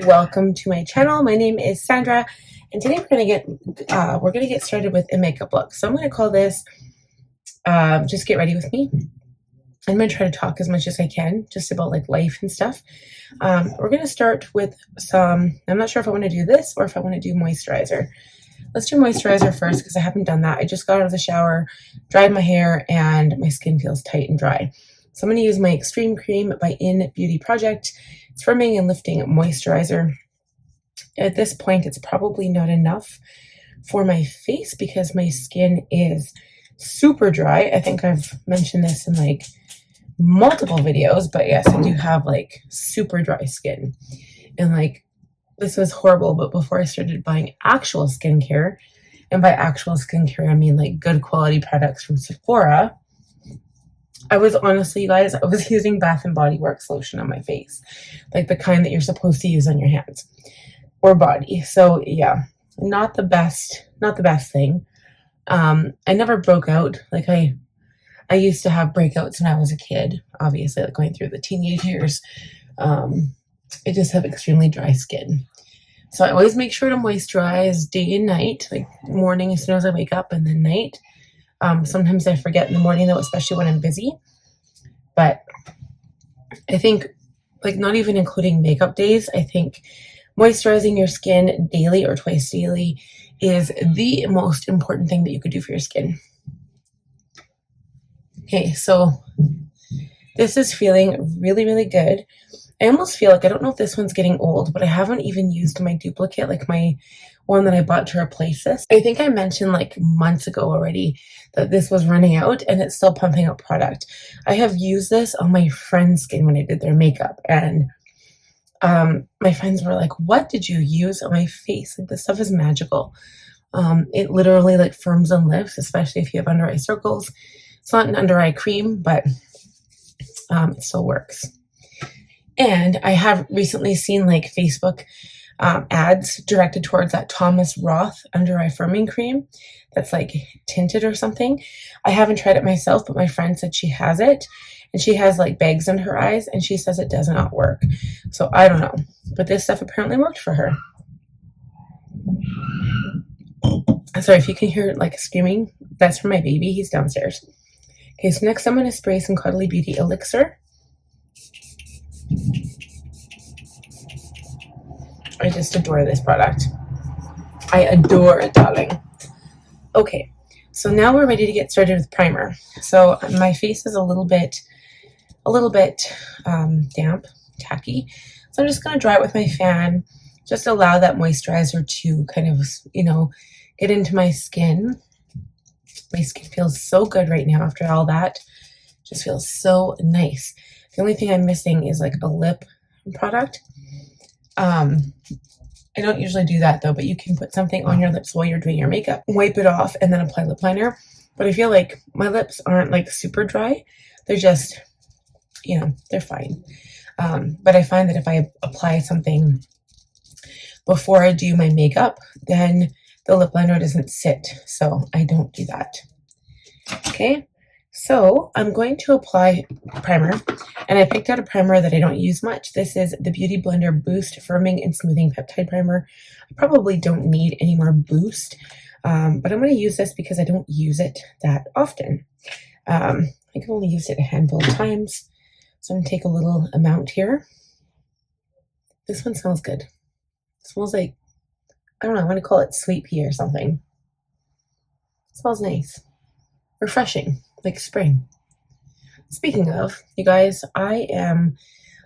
welcome to my channel. My name is Sandra, and today we're gonna get started with a makeup look. So I'm gonna call this just get ready with me. I'm gonna try to talk as much as I can just about like life and stuff. We're gonna start with some, I'm not sure if I want to do this or if I want to do moisturizer. Let's do moisturizer first because I haven't done that. I just got out of the shower, dried my hair, and my skin feels tight and dry. So I'm going to use my Extreme Cream by Innbeauty Project. It's firming and lifting moisturizer. At this point, it's probably not enough for my face because my skin is super dry. I think I've mentioned this in like multiple videos, but yes, I do have like super dry skin. And like, this was horrible, but before I started buying actual skincare, and by actual skincare, I mean like good quality products from Sephora, I was honestly, you guys, I was using Bath & Body Works lotion on my face. Like the kind that you're supposed to use on your hands or body. So yeah, not the best thing. I never broke out. Like I used to have breakouts when I was a kid, obviously, like going through the teenage years. I just have extremely dry skin. So I always make sure to moisturize day and night, like morning as soon as I wake up and then night. Sometimes I forget in the morning though, especially when I'm busy. But I think like not even including makeup days, I think moisturizing your skin daily or twice daily is the most important thing that you could do for your skin. Okay, so this is feeling really, really good. I almost feel like, I don't know if this one's getting old, but I haven't even used my duplicate, like my one that I bought to replace this. I think I mentioned like months ago already that this was running out and it's still pumping out product. I have used this on my friend's skin when I did their makeup, and my friends were like, what did you use on my face? Like, this stuff is magical. It literally like firms and lifts, especially if you have under eye circles. It's not an under eye cream, but it still works. And I have recently seen like Facebook ads directed towards that Thomas Roth under eye firming cream that's like tinted or something. I haven't tried it myself, but my friend said she has it, and she has like bags under her eyes, and she says it does not work. So I don't know, but this stuff apparently worked for her. Sorry if you can hear like screaming, that's from my baby. He's downstairs. Okay, so next I'm going to spray some Caudalie Beauty Elixer. I just adore this product. I adore it, darling. Okay, so now we're ready to get started with primer. So my face is a little bit damp, tacky. So I'm just going to dry it with my fan. Just allow that moisturizer to kind of, you know, get into my skin. My skin feels so good right now after all that. Just feels so nice. The only thing I'm missing is like a lip product. I don't usually do that though, but you can put something on your lips while you're doing your makeup, wipe it off, and then apply lip liner. But I feel like my lips aren't like super dry. They're just, you know, they're fine. But I find that if I apply something before I do my makeup, then the lip liner doesn't sit. So I don't do that. Okay. So I'm going to apply primer, and I picked out a primer that I don't use much. This is the Beauty Blender Boost Firming and Smoothing Peptide Primer. I probably don't need any more boost, but I'm going to use this because I don't use it that often. I can only use it a handful of times, so I'm going to take a little amount here. This one smells good. It smells like, I don't know, I want to call it sweet pea or something. It smells nice. Refreshing. Like spring. Speaking of, you guys, I am,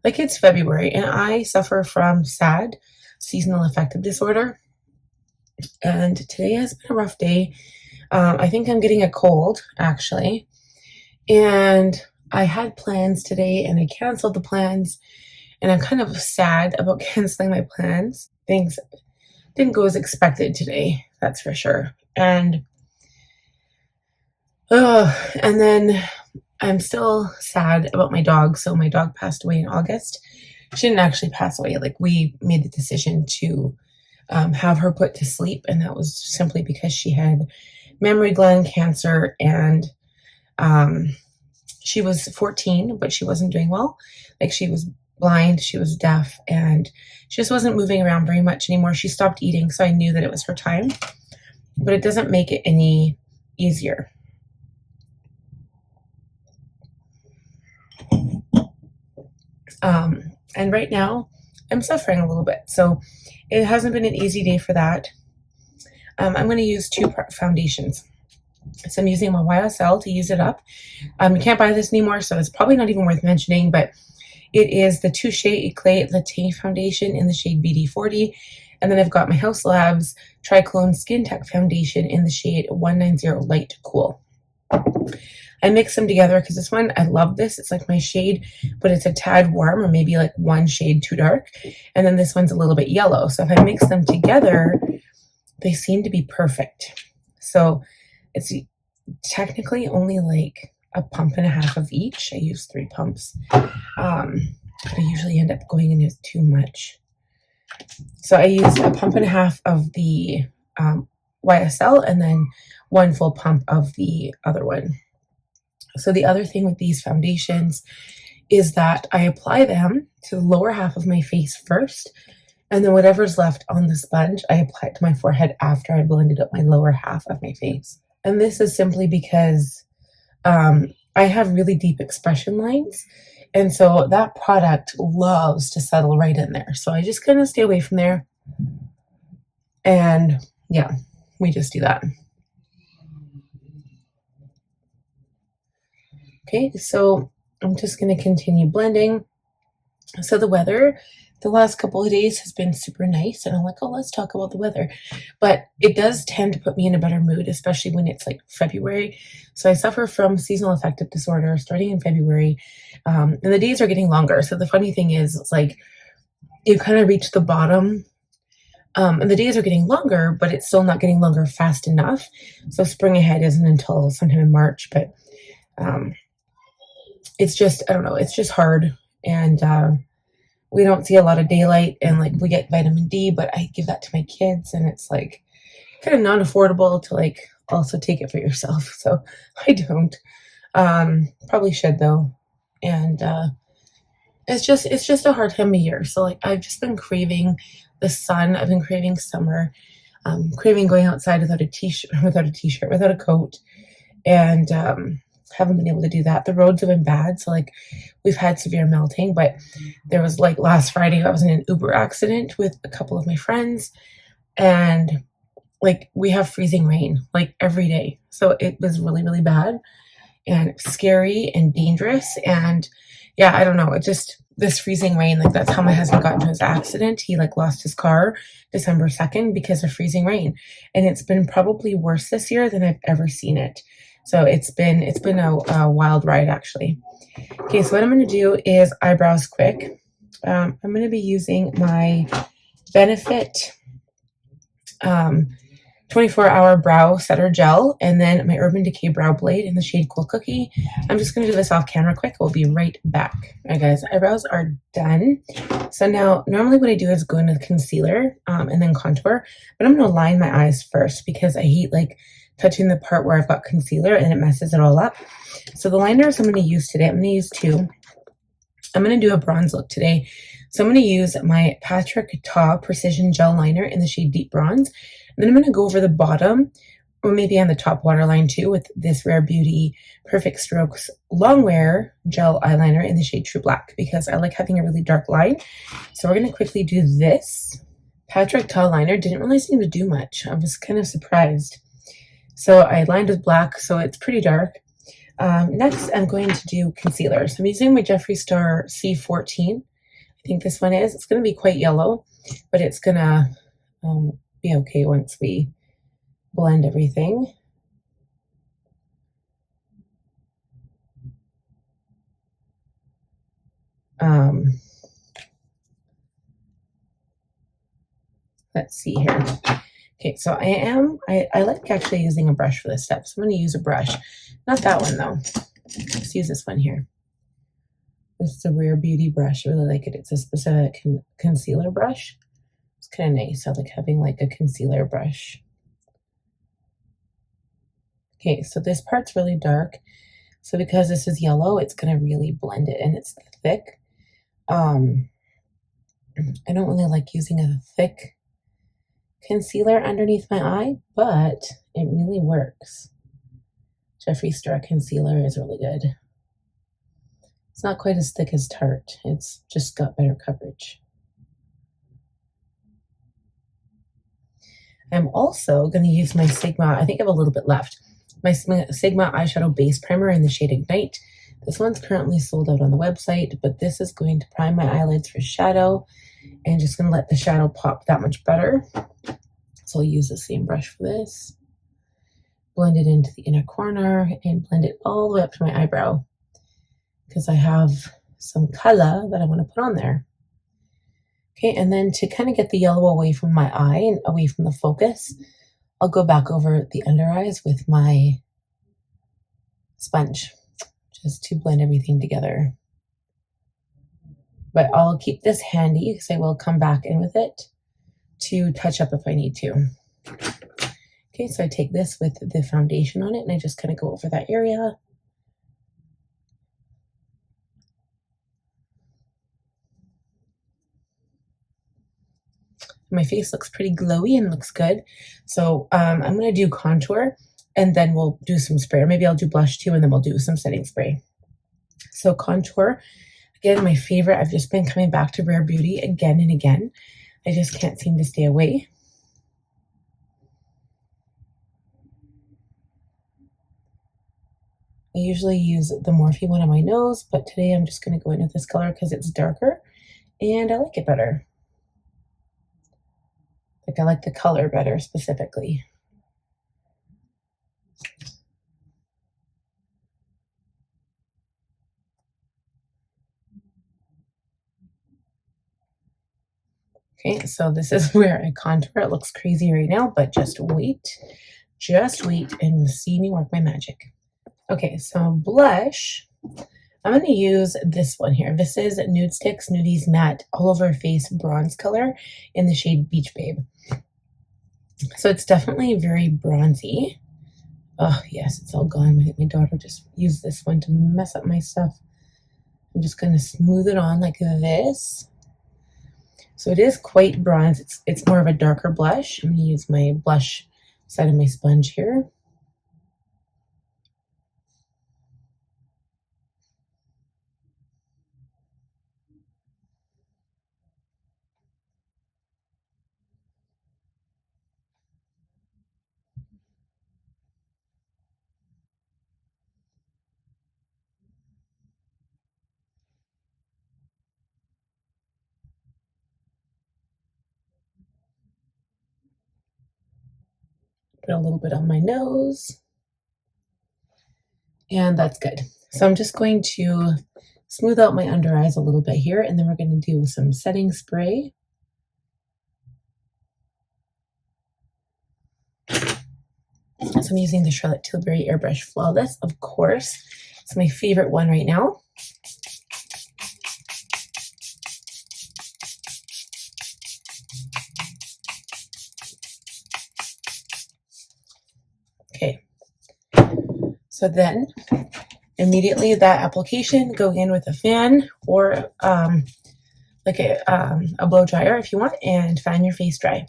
like, it's February and I suffer from SAD, seasonal affective disorder, and today has been a rough day. I think I'm getting a cold actually, and I had plans today and I canceled the plans, and I'm kind of sad about canceling my plans. Things didn't go as expected today, that's for sure. And then I'm still sad about my dog. So my dog passed away in August. She didn't actually pass away. Like, we made the decision to have her put to sleep, and that was simply because she had mammary gland cancer, and she was 14, but she wasn't doing well. Like, she was blind, she was deaf, and she just wasn't moving around very much anymore. She stopped eating, so I knew that it was her time, but it doesn't make it any easier. And right now I'm suffering a little bit, so it hasn't been an easy day for that. I'm going to use two foundations. So I'm using my YSL to use it up. You can't buy this anymore, so it's probably not even worth mentioning, but it is the Touche Eclait Latte Foundation in the shade BD40. And then I've got my Haus Labs Triclone Skintech Foundation in the shade 190 Light Cool. I mix them together because this one, I love this. It's like my shade, but it's a tad warm, or maybe like one shade too dark. And then this one's a little bit yellow. So if I mix them together, they seem to be perfect. So it's technically only like a pump and a half of each. I use 3 pumps. But I usually end up going into too much. So I use a pump and a half of the YSL and then 1 full pump of the other one. So the other thing with these foundations is that I apply them to the lower half of my face first, and then whatever's left on the sponge, I apply it to my forehead after I blended up my lower half of my face. And this is simply because I have really deep expression lines, and so that product loves to settle right in there. So I just kind of stay away from there, and yeah, we just do that. Okay, so I'm just going to continue blending. So the weather the last couple of days has been super nice, and I'm like, oh, let's talk about the weather. But it does tend to put me in a better mood, especially when it's like February. So I suffer from seasonal affective disorder starting in February, and the days are getting longer. So the funny thing is, it's like you kind of reach the bottom, and the days are getting longer, but it's still not getting longer fast enough. So spring ahead isn't until sometime in March, but it's just, I don't know, it's just hard. And we don't see a lot of daylight, and like we get vitamin D, but I give that to my kids, and it's like kind of non-affordable to like also take it for yourself. So I don't. Probably should though. And it's just a hard time of year. So like I've just been craving the sun. I've been craving summer. Craving going outside without a t-shirt, without a coat, and haven't been able to do that. The roads have been bad, so like we've had severe melting. But there was like last Friday, I was in an Uber accident with a couple of my friends, and like we have freezing rain like every day. So it was really, really bad and scary and dangerous. And yeah, I don't know. It just, this freezing rain, like that's how my husband got into his accident. He like lost his car December 2nd because of freezing rain. And it's been probably worse this year than I've ever seen it. So it's been a wild ride actually. Okay, so what I'm going to do is eyebrows quick. I'm going to be using my Benefit 24-hour brow setter gel, and then my Urban Decay brow blade in the shade Cool Cookie. I'm just going to do this off camera quick. We'll be right back. All right, guys, eyebrows are done. So now, normally what I do is go into the concealer and then contour, but I'm going to line my eyes first because I hate like touching the part where I've got concealer and it messes it all up. So the liners I'm going to use today, I'm going to use 2. I'm going to do a bronze look today. So I'm going to use my Patrick Ta Precision Gel Liner in the shade Deep Bronze. And then I'm going to go over the bottom, or maybe on the top waterline too, with this Rare Beauty Perfect Strokes Longwear Gel Eyeliner in the shade True Black, because I like having a really dark line. So we're going to quickly do this. Patrick Ta liner didn't really seem to do much. I was kind of surprised. So I lined with black, so it's pretty dark. Next, I'm going to do concealer. So I'm using my Jeffree Star C14. I think this one is. It's going to be quite yellow, but it's going to be okay once we blend everything. Let's see here. Okay, so I like actually using a brush for this step. So I'm going to use a brush. Not that one though. Let's use this one here. This is a Rare Beauty brush. I really like it. It's a specific concealer brush. It's kind of nice. I like having like a concealer brush. Okay, so this part's really dark. So because this is yellow, it's going to really blend it, and it's thick. I don't really like using a thick concealer underneath my eye, but it really works. Jeffree Star concealer is really good. It's not quite as thick as Tarte. It's just got better coverage. I'm also going to use my Sigma, I think I have a little bit left, my Sigma eyeshadow base primer in the shade Ignite. This one's currently sold out on the website, but this is going to prime my eyelids for shadow and just going to let the shadow pop that much better. So I'll use the same brush for this. Blend it into the inner corner and blend it all the way up to my eyebrow because I have some color that I want to put on there. Okay, and then to kind of get the yellow away from my eye and away from the focus, I'll go back over the under eyes with my sponge just to blend everything together. But I'll keep this handy because I will come back in with it to touch up if I need to. Okay, so I take this with the foundation on it and I just kind of go over that area. My face looks pretty glowy and looks good. So I'm going to do contour and then we'll do some spray. Or maybe I'll do blush too and then we'll do some setting spray. So contour, again, my favorite. I've just been coming back to Rare Beauty again and again. I just can't seem to stay away. I usually use the Morphe one on my nose, but today I'm just going to go in with this color because it's darker and I like it better. Like I like the color better specifically. Okay, so this is where I contour. It looks crazy right now, but just wait and see me work my magic. Okay, so blush, I'm going to use this one here. This is Nudestix Nudies Matte All Over Face Bronze color in the shade Beach Babe. So it's definitely very bronzy. Oh, yes, it's all gone. I think my daughter just used this one to mess up my stuff. I'm just going to smooth it on like this. So it is quite bronze. It's more of a darker blush. I'm going to use my blush side of my sponge here. Put a little bit on my nose. And that's good. So I'm just going to smooth out my under eyes a little bit here, and then we're going to do some setting spray. So I'm using the Charlotte Tilbury Airbrush Flawless, of course. It's my favorite one right now. Okay. So then immediately that application, go in with a fan or like a blow dryer if you want, and fan your face dry.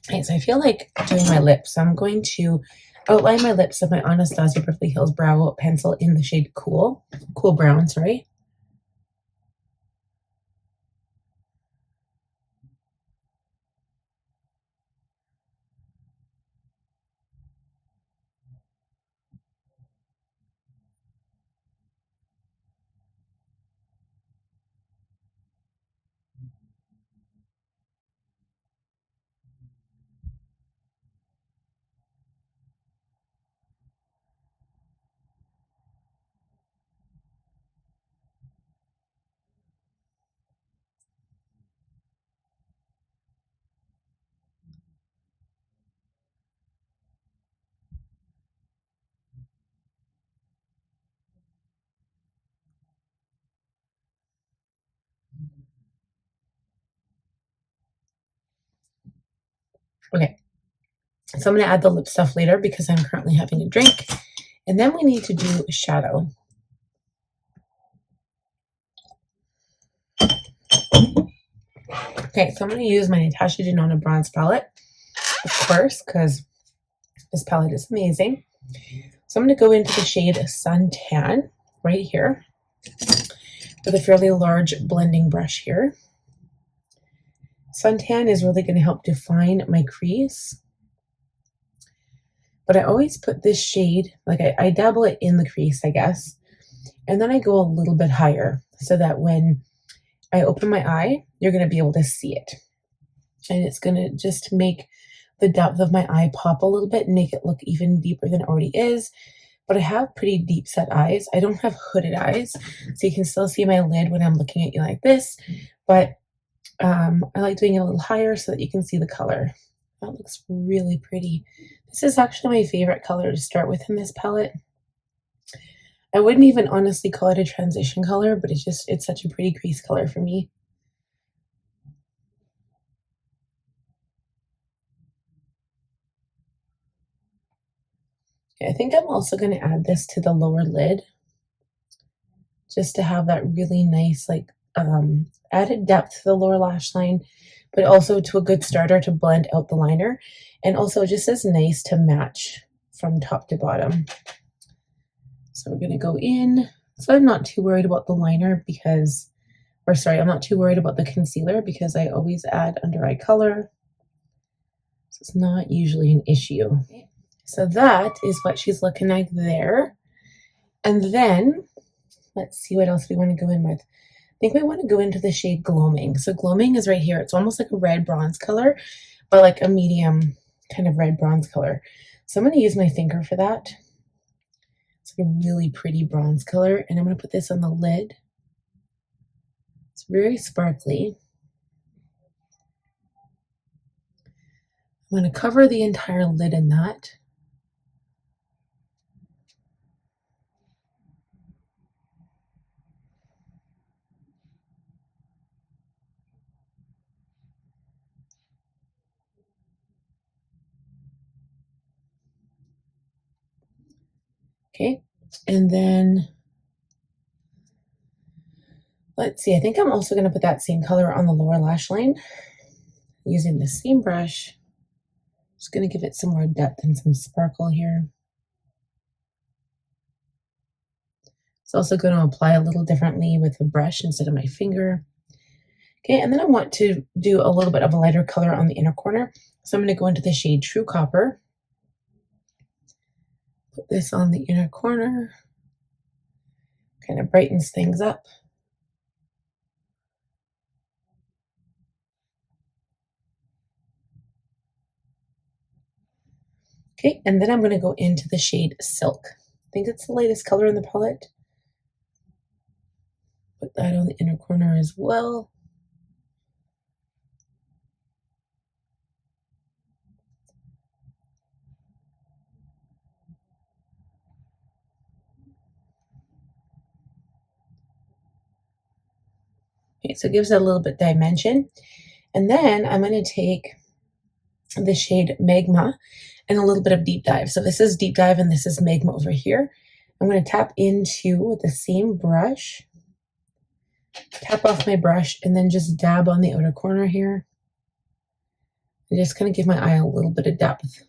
Okay, so I feel like doing my lips. I'm going to outline my lips with my Anastasia Beverly Hills Brow Pencil in the shade Cool Brown, sorry. Okay, so I'm going to add the lip stuff later because I'm currently having a drink. And then we need to do a shadow. Okay, so I'm going to use my Natasha Denona Bronze Palette, of course, because this palette is amazing. So I'm going to go into the shade Suntan right here with a fairly large blending brush here. Suntan is really going to help define my crease. But I always put this shade, like I dabble it in the crease, I guess. And then I go a little bit higher so that when I open my eye, you're going to be able to see it. And it's going to just make the depth of my eye pop a little bit and make it look even deeper than it already is. But I have pretty deep set eyes. I don't have hooded eyes, so you can still see my lid when I'm looking at you like this. But I like doing it a little higher so that you can see the color. That looks really pretty. This is actually my favorite color to start with in this palette. I wouldn't even honestly call it a transition color, but it's such a pretty crease color for me. Okay, I think I'm also going to add this to the lower lid just to have that really nice, like, added depth to the lower lash line, but also to a good starter to blend out the liner, and also just as nice to match from top to bottom. So we're going to go in. So I'm not too worried about the liner because, or sorry, I'm not too worried about the concealer because I always add under eye color. So it's not usually an issue. So that is what she's looking like there. And then let's see what else we want to go in with. I think we want to go into the shade Gloaming. So Gloaming is right here. It's almost like a red bronze color, but like a medium kind of red bronze color. So I'm going to use my finger for that. It's like a really pretty bronze color. And I'm going to put this on the lid. It's very sparkly. I'm going to cover the entire lid in that. Okay, and then let's see, I think I'm also going to put that same color on the lower lash line using the same brush. Just going to give it some more depth and some sparkle here. It's also going to apply a little differently with a brush instead of my finger. Okay, and then I want to do a little bit of a lighter color on the inner corner. So I'm going to go into the shade True Copper. Put this on the inner corner. Kind of brightens things up. Okay, and then I'm going to go into the shade Silk. I think it's the lightest color in the palette. Put that on the inner corner as well. Okay, so it gives it a little bit dimension. And then I'm going to take the shade Magma and a little bit of Deep Dive. So this is Deep Dive and this is Magma over here. I'm going to tap into with the same brush, tap off my brush, and then just dab on the outer corner here. And just kind of give my eye a little bit of depth.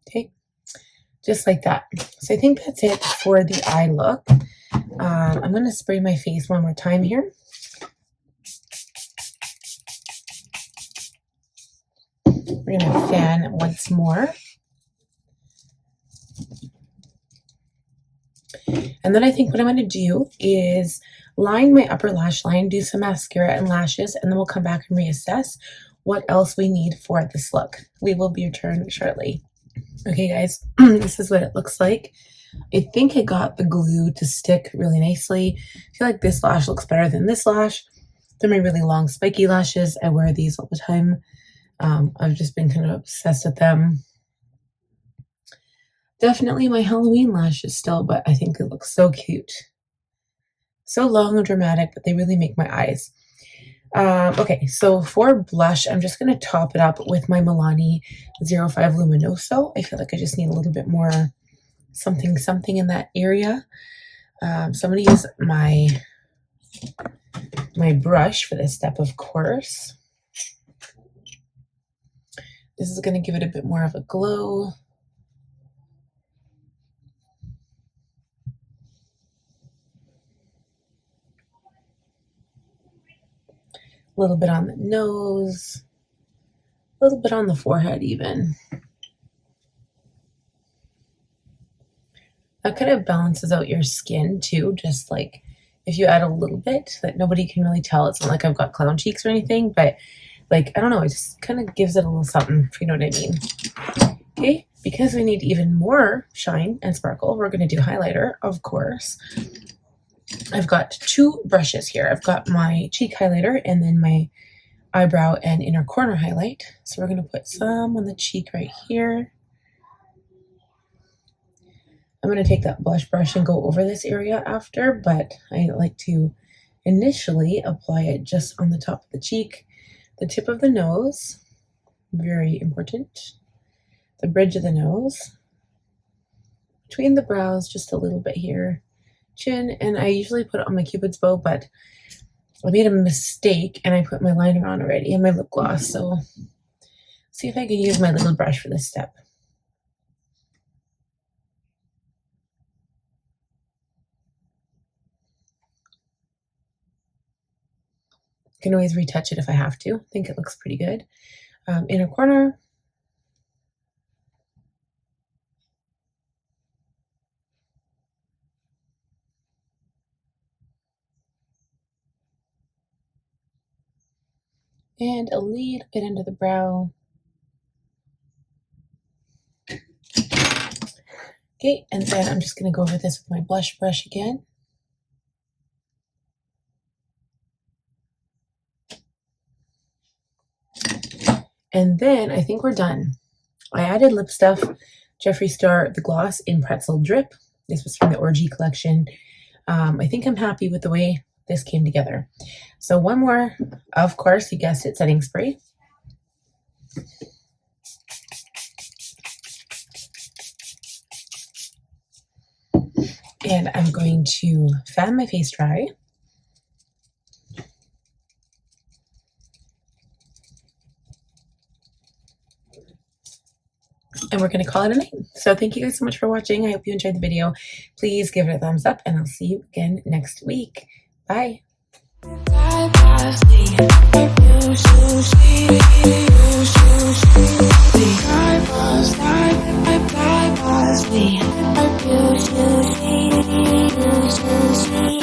Okay, just like that. So I think that's it for the eye look. I'm going to spray my face one more time here. We're going to fan once more. And then I think what I'm going to do is line my upper lash line, do some mascara and lashes, and then we'll come back and reassess what else we need for this look. We will be returned shortly. Okay, guys, this is what it looks like I think I got the glue to stick really nicely. I feel like this lash looks better than this lash. They're my really long spiky lashes. I wear these all the time. I've just been kind of obsessed with them. Definitely my Halloween lashes still, but I think they look so cute. So long and dramatic, but they really make my eyes. Okay, so for blush, I'm just going to top it up with my Milani 05 Luminoso. I feel like I just need a little bit more something in that area. So I'm going to use my brush for this step, of course. This is going to give it a bit more of a glow. A little bit on the nose, a little bit on the forehead even. That kind of balances out your skin too, just like if you add a little bit that nobody can really tell. It's not like I've got clown cheeks or anything, but like, I don't know, it just kind of gives it a little something, if you know what I mean. Okay, because we need even more shine and sparkle, we're going to do highlighter, of course. I've got two brushes here. I've got my cheek highlighter and then my eyebrow and inner corner highlight. So we're going to put some on the cheek right here. I'm going to take that blush brush and go over this area after, but I like to initially apply it just on the top of the cheek, the tip of the nose, very important, the bridge of the nose, between the brows just a little bit here, chin, and I usually put it on my Cupid's bow, but I made a mistake and I put my liner on already and my lip gloss, so see if I can use my little brush for this step. I can always retouch it if I have to. I think it looks pretty good. Inner corner. And a little bit under the brow. Okay, and then I'm just going to go over this with my blush brush again. And then I think we're done. I added lip stuff, Jeffree Star, the gloss in Pretzel Drip. This was from the Orgy collection. I think I'm happy with the way this came together. So one more, of course, you guessed it, setting spray. And I'm going to fan my face dry. And we're going to call it a night. So thank you guys so much for watching. I hope you enjoyed the video. Please give it a thumbs up and I'll see you again next week. Bye. I